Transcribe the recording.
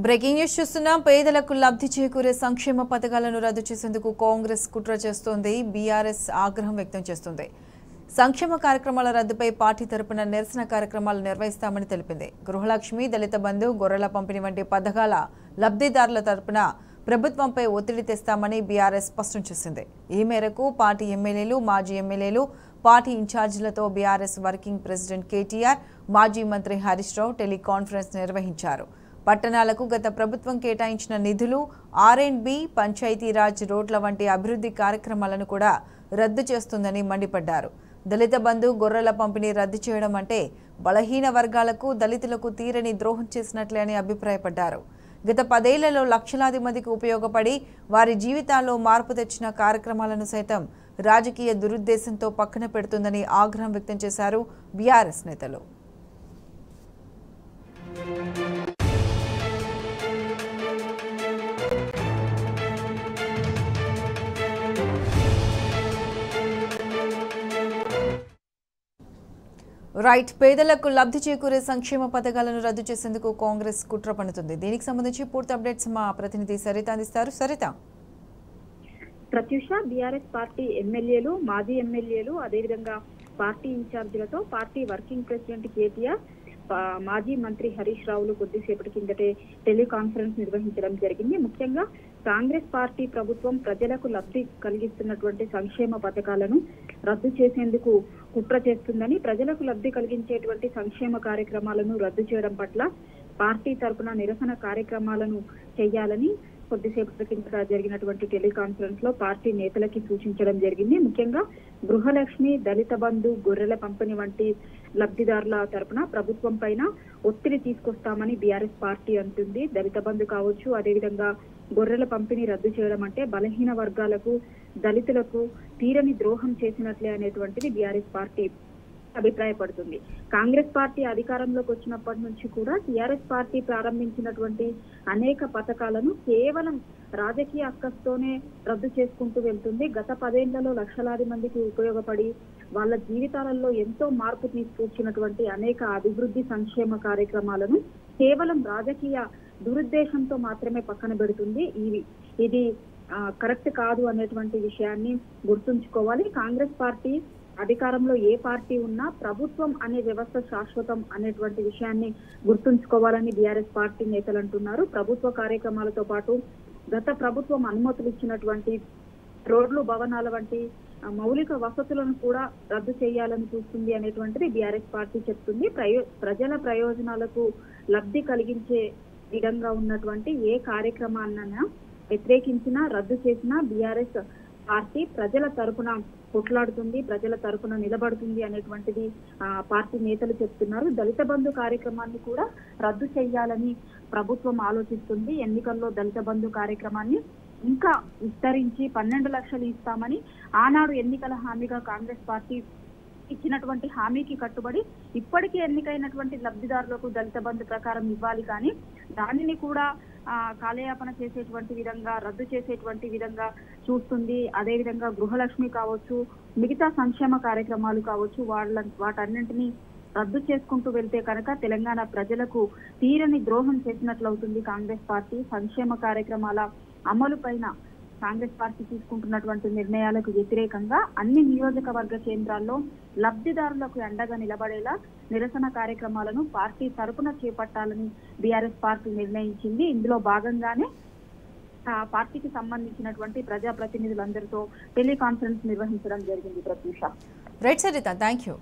Breaking news చూస్తున్నాం. పేదలకు లబ్ధి చేకూరే సంక్షేమ పథకాలను రద్దు చేసేందుకు కాంగ్రెస్ కుట్ర చేస్తోంది. బీఆర్ఎస్ ఆగ్రహం వ్యక్తం చేస్తుంది. సంక్షేమ కార్యక్రమాల రద్దుపై పార్టీ తరపున నిరసన కార్యక్రమాలు నిర్వహిస్తామని తెలిపింది. గృహలక్ష్మి, దళిత బంధు, గొర్రెల పంపిణీ వంటి పథకాల లబ్ధిదారుల తరపున ప్రభుత్వంపై ఒత్తిడి తెస్తామని బీఆర్ఎస్ స్పష్టం చేసింది. ఈ మేరకు పార్టీ ఎమ్మెల్యేలు, మాజీ ఎమ్మెల్యేలు, పార్టీ ఇన్ఛార్జీలతో బీఆర్ఎస్ వర్కింగ్ ప్రెసిడెంట్ కేటీఆర్, మాజీ మంత్రి హరీష్ రావు టెలికాన్ఫరెన్స్ నిర్వహించారు. పట్టణాలకు గత ప్రభుత్వం కేటాయించిన నిధులు, ఆర్&బి, పంచాయతీరాజ్, రోడ్ల వంటి అభివృద్ధి కార్యక్రమాలను కూడా రద్దు చేస్తుందని మండిపడ్డారు. దళిత బంధు, గొర్రెల పంపిణీ రద్దు చేయడం అంటే బలహీన వర్గాలకు, దళితులకు తీరని ద్రోహం చేసినట్లే అని అభిప్రాయపడ్డారు. గత 10 ఏళ్లలో లక్షలాది మందికి ఉపయోగపడి వారి జీవితాల్లో మార్పు తెచ్చిన కార్యక్రమాలను సైతం రాజకీయ దురుద్దేశంతో పక్కన పెడుతుందని ఆగ్రహం వ్యక్తం చేశారు బీఆర్ఎస్ నేతలు. రైట్, పేదలకు లబ్ధి చేకూరే సంక్షేమ పథకాలను రద్దు చేసేందుకు కాంగ్రెస్ కుట్ర పన్నుతుంది. దీనికి సంబంధించి పూర్తి అప్డేట్స్ మా ప్రతినిధి సరిత అందిస్తారు. సరిత. ప్రత్యూష, బీఆర్ఎస్ పార్టీ ఎమ్మెల్యేలు, మాజీ ఎమ్మెల్యేలు, అదేవిధంగా పార్టీ ఇన్ఛార్జీలతో పార్టీ వర్కింగ్ ప్రెసిడెంట్ కేటీఆర్, మాజీ మంత్రి హరీష్ రావులు కొద్దిసేపటి కిందటే టెలికాన్ఫరెన్స్ నిర్వహించడం జరిగింది. ముఖ్యంగా కాంగ్రెస్ పార్టీ ప్రభుత్వం ప్రజలకు లబ్ధి కలిగిస్తున్నటువంటి సంక్షేమ పథకాలను రద్దు చేసేందుకు కుట్ర చేస్తుందని, ప్రజలకు లబ్ధి కలిగించేటువంటి సంక్షేమ కార్యక్రమాలను రద్దు చేయడం పట్ల పార్టీ తరపున నిరసన కార్యక్రమాలను చేయాలని కొద్దిసేపటి కింద జరిగినటువంటి టెలికాన్ఫరెన్స్ లో పార్టీ నేతలకి సూచించడం జరిగింది. ముఖ్యంగా గృహలక్ష్మి, దళిత బంధు, గొర్రెల పంపిణీ వంటి లబ్ధిదారుల తరపున ప్రభుత్వం పైన ఒత్తిడి తీసుకొస్తామని బీఆర్ఎస్ పార్టీ అంటుంది. దళిత బంధు కావచ్చు, అదేవిధంగా గొర్రెల పంపిణీ రద్దు చేయడం అంటే బలహీన వర్గాలకు, దళితులకు తీరని ద్రోహం చేసినట్లే అనేటువంటిది బీఆర్ఎస్ పార్టీ అభిప్రాయపడుతుంది. కాంగ్రెస్ పార్టీ అధికారంలోకి వచ్చినప్పటి నుంచి కూడా టీఆర్ఎస్ పార్టీ ప్రారంభించినటువంటి అనేక పథకాలను కేవలం రాజకీయ అక్కస్తోనే రద్దు చేసుకుంటూ వెళ్తుంది. గత 10 ఏళ్లలో లక్షలాది మందికి ఉపయోగపడి వాళ్ళ జీవితాలలో ఎంతో మార్పు తీసుకొచ్చినటువంటి అనేక అభివృద్ధి సంక్షేమ కార్యక్రమాలను కేవలం రాజకీయ దురుద్దేశంతో మాత్రమే పక్కన పెడుతుంది. ఇది కరెక్ట్ కాదు అనేటువంటి విషయాన్ని గుర్తుంచుకోవాలి. కాంగ్రెస్ పార్టీ అధికారంలో ఏ పార్టీ ఉన్నా ప్రభుత్వం అనే వ్యవస్థ శాశ్వతం అనేటువంటి విషయాన్ని గుర్తుంచుకోవాలని బీఆర్ఎస్ పార్టీ నేతలు అంటున్నారు. ప్రభుత్వ కార్యక్రమాలతో పాటు గత ప్రభుత్వం అనుమతులు ఇచ్చినటువంటి రోడ్లు, భవనాల వంటి మౌలిక వసతులను కూడా రద్దు చేయాలని చూస్తుంది అనేటువంటిది బీఆర్ఎస్ పార్టీ చెప్తుంది. ప్రజల ప్రయోజనాలకు లబ్ధి కలిగించే విధంగా ఉన్నటువంటి ఏ కార్యక్రమాన్నైనా వ్యతిరేకించినా, రద్దు చేసినా బీఆర్ఎస్ పార్టీ ప్రజల తరపున కొట్లాడుతుంది, ప్రజల తరపున నిలబడుతుంది అనేటువంటిది పార్టీ నేతలు చెప్తున్నారు. దళిత బంధు కార్యక్రమాన్ని కూడా రద్దు చేయాలని ప్రభుత్వం ఆలోచిస్తుంది. ఎన్నికల్లో దళిత బంధు కార్యక్రమాన్ని ఇంకా విస్తరించి 12 లక్షలు ఇస్తామని ఆనాడు ఎన్నికల హామీగా కాంగ్రెస్ పార్టీ ఇచ్చినటువంటి హామీకి కట్టుబడి ఇప్పటికీ ఎన్నికైనటువంటి లబ్ధిదారులకు దళిత బంధు ప్రకారం ఇవ్వాలి, కానీ దానిని కూడా కాలయాపన చేసేటువంటి విధంగా, రద్దు చేసేటువంటి విధంగా చూస్తుంది. అదేవిధంగా గృహలక్ష్మి కావచ్చు, మిగతా సంక్షేమ కార్యక్రమాలు కావచ్చు, వాటన్నింటినీ రద్దు చేసుకుంటూ వెళ్తే కనుక తెలంగాణ ప్రజలకు తీరని ద్రోహం చేసినట్లవుతుంది. కాంగ్రెస్ పార్టీ సంక్షేమ కార్యక్రమాల అమలు పైన కాంగ్రెస్ పార్టీ తీసుకుంటున్నటువంటి నిర్ణయాలకు వ్యతిరేకంగా అన్ని నియోజకవర్గ కేంద్రాల్లో లబ్ధిదారులకు అండగా నిలబడేలా నిరసన కార్యక్రమాలను పార్టీ తరపున చేపట్టాలని బీఆర్ఎస్ పార్టీ నిర్ణయించింది. ఇందులో భాగంగానే పార్టీకి సంబంధించినటువంటి ప్రజాప్రతినిధులందరితో టెలికాన్ఫరెన్స్ నిర్వహించడం జరిగింది. Pratyusha. Right Saritha, thank you.